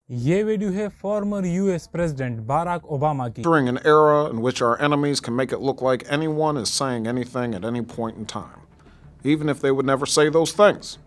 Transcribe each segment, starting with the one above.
ये वीडियो है former US president Barack Obama की। During an era in which our enemies can make it look like anyone is saying anything at any point in time, even if they would never say those things.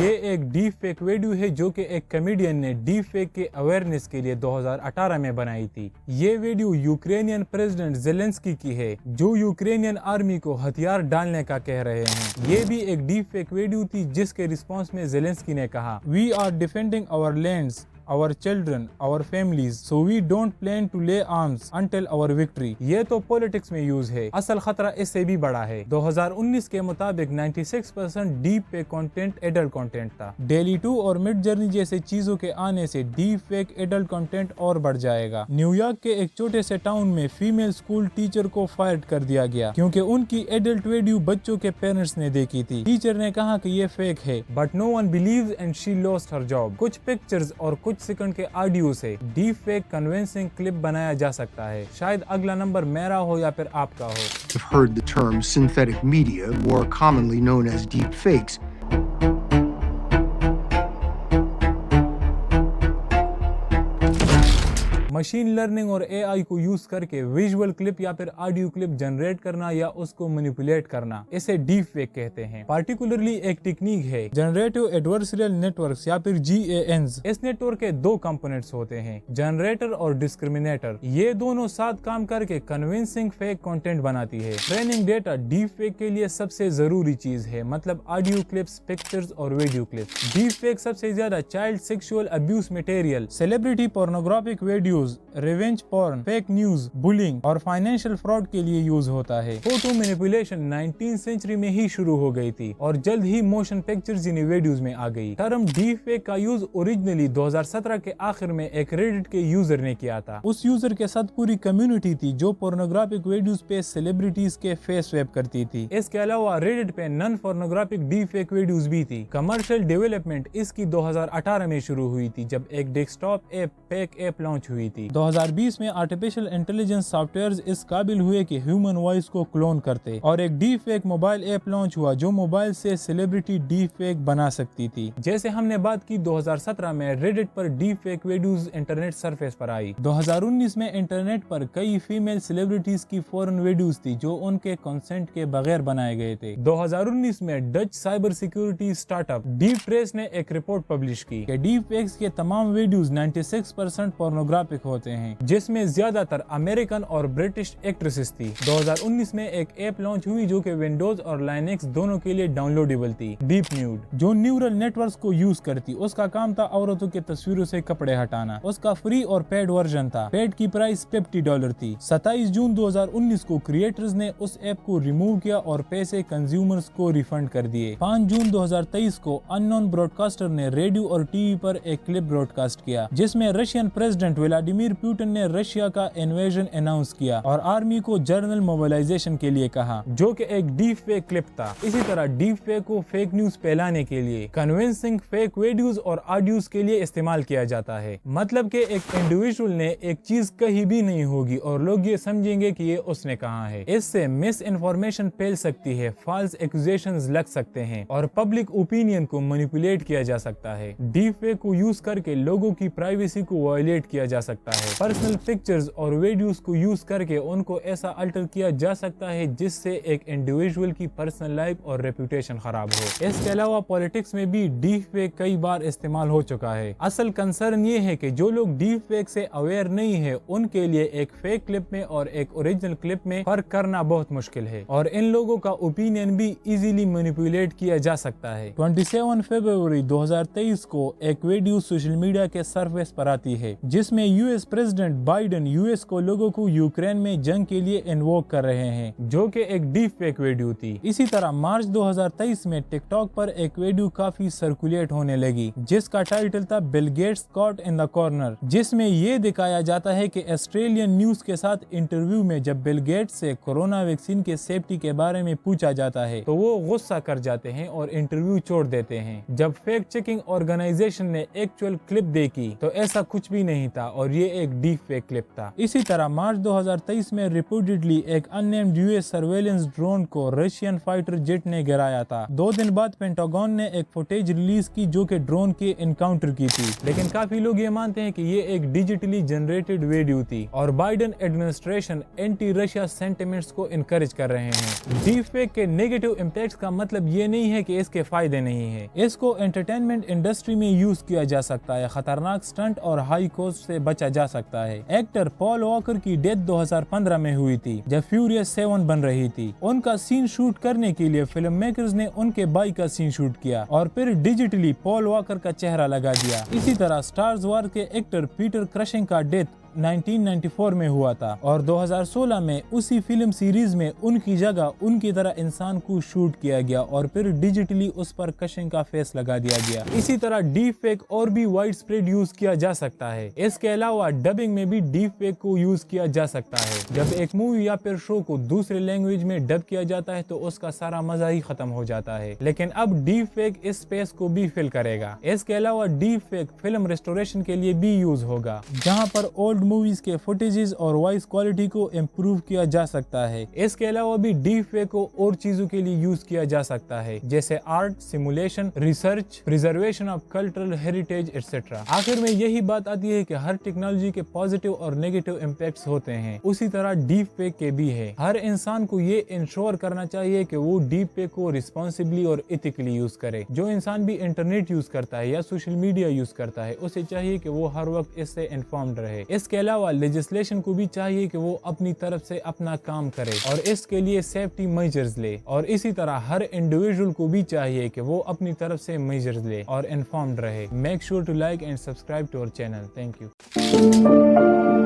ये एक deep fake video है जो कि एक comedian ने deep fake के awareness के लिए 2018 में बनाई थी। ये वीडियो यूक्रेनियन प्रेसिडेंट ज़ेलेंस्की की है जो यूक्रेनियन आर्मी को हथियार डालने का कह रहे हैं। ये भी एक डीप फेक वीडियो थी जिसके रिस्पॉन्स में ज़ेलेंस्की ने कहा, "We are defending our lands, our children, our families, so we don't plan to lay arms until our victory." ये तो पॉलिटिक्स में यूज है, असल खतरा इससे भी बड़ा है। 2019 के मुताबिक 96% deep fake content adult content था। डेली 2 और मिड जर्नी जैसे चीजों के आने से डीप फेक एडल्ट कंटेंट और बढ़ जाएगा। न्यूयॉर्क के एक छोटे से टाउन में फीमेल स्कूल टीचर को फायर कर दिया गया क्योंकि उनकी एडल्ट वीडियो बच्चों के पेरेंट्स ने देखी थी। टीचर ने कहा कि ये फेक है, but no one believes and she lost her job. कुछ पिक्चर्स और कुछ सेकंड के ऑडियो से डीप फेक कन्विंसिंग क्लिप बनाया जा सकता है। शायद अगला नंबर मेरा हो या फिर आपका हो। I've heard the term synthetic media, more commonly known as deep fakes. Machine learning और एआई को यूज करके विजुअल क्लिप या फिर ऑडियो क्लिप जनरेट करना या उसको मैनिपुलेट करना, इसे डीप फेक कहते हैं। पार्टिकुलरली एक टेक्निक है जनरेटिव एडवर्सरियल नेटवर्क्स या फिर GANs। इस नेटवर्क के दो कंपोनेंट्स होते हैं, जनरेटर और डिस्क्रिमिनेटर। ये दोनों साथ काम करके कन्विंसिंग फेक कंटेंट बनाती है। ट्रेनिंग डेटा डीप फेक के लिए सबसे जरूरी चीज है, मतलब ऑडियो क्लिप्स, पिक्चर्स और वीडियो क्लिप्स। डीप फेक सबसे ज्यादा child sexual abuse material, celebrity pornographic videos, revenge porn, fake news, bullying और फाइनेंशियल फ्रॉड के लिए यूज होता है। फोटो मैनिपुलेशन 19th सेंचुरी में ही शुरू हो गई थी और जल्द ही मोशन पिक्चर्स इन वीडियोस में आ गई। टर्म डीप फेक का यूज ओरिजिनली 2017 के आखिर में एक रेडिट के यूजर ने किया था। उस यूजर के साथ पूरी कम्युनिटी थी जो पोर्नोग्राफिक वीडियोस पे सेलिब्रिटीज के फेस स्वैप करती थी। इसके अलावा रेडिट पे non pornographic deep fake videos भी थी। कमर्शियल डेवलपमेंट इसकी 2018 में शुरू हुई थी जब एक desktop app fake app launch हुई थी। 2020 में आर्टिफिशियल इंटेलिजेंस सॉफ्टवेयर्स इस काबिल हुए कि ह्यूमन वॉइस को क्लोन करते और एक deep fake mobile app launch हुआ जो मोबाइल से सेलिब्रिटी डीप फेक बना सकती थी। जैसे हमने बात की 2017 में रेडिट पर deep fake videos internet surface पर आई। 2019 में इंटरनेट पर कई फीमेल सेलिब्रिटीज की फॉरेन वीडियोस थी जो उनके कंसेंट के बगैर बनाए गए थे। 2019 में Dutch cyber security startup deep trace ने एक रिपोर्ट पब्लिश की कि डीप फेक्स के तमाम वीडियोस 96% पोर्नोग्राफिक होते हैं, जिसमें ज्यादातर अमेरिकन और ब्रिटिश एक्ट्रेसेस थी। 2019 में एक ऐप लॉन्च हुई जो कि विंडोज और लाइनेक्स दोनों के लिए डाउनलोडेबल थी, डीप न्यूड, जो न्यूरल नेटवर्क्स को यूज करती। उसका काम था औरतों के तस्वीरों से कपड़े हटाना। उसका फ्री और पेड वर्जन था। पेड की प्राइस $50 थी। 27 जून 2019 को क्रिएटर्स ने उस ऐप को रिमूव किया और पैसे कंज्यूमर्स को रिफंड कर दिए। 5 जून 2023 को अननोन ब्रॉडकास्टर ने रेडियो और टीवी पर एक क्लिप ब्रॉडकास्ट किया जिसमें रशियन प्रेसिडेंट व्लादिमीर पुतिन ने रशिया का इन्वेजन अनाउंस किया और आर्मी को जनरल मोबिलाइजेशन के लिए कहा, जो कि एक डीप फेक क्लिप था। इसी तरह डीप फेक को फेक न्यूज फैलाने के लिए, कन्विंसिंग फेक वीडियोस और ऑडियोज के लिए इस्तेमाल किया जाता है। मतलब कि एक इंडिविजुअल ने एक चीज कही भी नहीं होगी और लोग ये समझेंगे कि ये उसने कहा है। इससे मिस इन्फॉर्मेशन फैल सकती है, फॉल्स एक्यूजेशंस लग सकते हैं और पब्लिक ओपिनियन को मैनिपुलेट किया जा सकता है। डीप फेक को यूज करके लोगों की प्राइवेसी को वायलेट किया जा सकता है। पर्सनल पिक्चर्स और वीडियोस को यूज करके उनको ऐसा अल्टर किया जा सकता है जिससे एक इंडिविजुअल की पर्सनल लाइफ और रेपुटेशन खराब हो। इसके अलावा पॉलिटिक्स में भी डीप फेक कई बार इस्तेमाल हो चुका है। असल कंसर्न ये है कि जो लोग डीप फेक से अवेयर नहीं है उनके लिए एक फेक क्लिप में और एक ओरिजिनल क्लिप में फर्क करना बहुत मुश्किल है और इन लोगों का ओपिनियन भी इजीली मैनिपुलेट किया जा सकता है। 27 फरवरी 2023 को एक वीडियो सोशल मीडिया के सरफेस पर आती है जिसमें यूएस प्रेसिडेंट बाइडेन यूएस को लोगों को यूक्रेन में जंग के लिए इन्वोक कर रहे हैं, जो कि एक डीप फेक वीडियो थी। इसी तरह मार्च 2023 में टिकटॉक पर एक वीडियो काफी सर्कुलेट होने लगी जिसका टाइटल था Bill Gates caught in the corner, जिसमें ये दिखाया जाता है कि ऑस्ट्रेलियन न्यूज के साथ इंटरव्यू में जब बिल गेट्स से कोरोना वैक्सीन के सेफ्टी के बारे में पूछा जाता है तो वो गुस्सा कर जाते हैं और इंटरव्यू छोड़ देते हैं। जब फैक्ट चेकिंग ऑर्गेनाइजेशन ने एक्चुअल क्लिप देखी तो ऐसा कुछ भी नहीं था और ये एक डीप फेक क्लिप था। इसी तरह मार्च 2023 में रिपोर्टेडली एक अननेम्ड यूएस सर्वेलेंस ड्रोन को रशियन फाइटर जेट ने गिराया था। 2 दिन बाद पेंटागन ने एक फुटेज रिलीज की जो कि ड्रोन के इनकाउंटर की थी, लेकिन काफी लोग ये मानते हैं कि ये एक डिजिटली जनरेटेड वीडियो थी और Biden administration anti Russia sentiments को इनकरेज कर रहे हैं। डीप फेक के नेगेटिव इम्पैक्ट्स का मतलब ये नहीं है कि इसके फायदे नहीं है। इसको एंटरटेनमेंट इंडस्ट्री में यूज किया जा सकता है, खतरनाक स्टंट और हाई कॉस्ट से बचा जा सकता है। एक्टर पॉल वॉकर की डेथ 2015 में हुई थी जब फ्यूरियस 7 बन रही थी। उनका सीन शूट करने के लिए फिल्म मेकर्स ने उनके बाइक का सीन शूट किया और फिर डिजिटली पॉल वॉकर का चेहरा लगा दिया। इसी तरह स्टार वॉर के एक्टर पीटर क्रशिंग का डेथ 1994 में हुआ था और 2016 में उसी फिल्म सीरीज में उनकी जगह उनकी तरह इंसान को शूट किया गया और फिर डिजिटली उस पर क्रशिंग का फेस लगा दिया गया। इसी तरह डीप फेक और भी वाइड स्प्रेड यूज किया जा सकता है। इसके अलावा डबिंग में भी डीप फेक को यूज किया जा सकता है। जब एक मूवी या फिर शो को दूसरे लैंग्वेज में डब किया जाता है तो उसका सारा मजा ही खत्म हो जाता है, लेकिन अब डीप फेक इस स्पेस को भी फिल करेगा। इसके अलावा डीप फेक फिल्म रेस्टोरेशन के लिए भी यूज होगा, जहाँ पर ओल्ड मूवीज के फुटेजेस और वॉइस क्वालिटी को इम्प्रूव किया जा सकता है। इसके अलावा भी डीप फेक को और चीजों के लिए यूज किया जा सकता है, जैसे art, simulation, research, preservation of cultural heritage etcetera. आखिर में यही बात आती है कि हर टेक्नोलॉजी के पॉजिटिव और नेगेटिव इम्पैक्ट्स होते हैं, उसी तरह डीप फेक के भी है। हर इंसान को ये इंश्योर करना चाहिए कि वो डीप फेक को रिस्पॉन्सिबली और इथिकली यूज करे। जो इंसान भी इंटरनेट यूज करता है या सोशल मीडिया यूज करता है, उसे चाहिए कि वो हर वक्त इससे इन्फॉर्म्ड रहे। इसके अलावा लेजिस्लेशन को भी चाहिए कि वो अपनी तरफ से अपना काम करे और इसके लिए सेफ्टी मेजर्स ले, और इसी तरह हर इंडिविजुअल को भी चाहिए कि वो अपनी तरफ से मेजर्स ले और इन्फॉर्म्ड रहे। Make sure to like and subscribe to our channel. Thank you.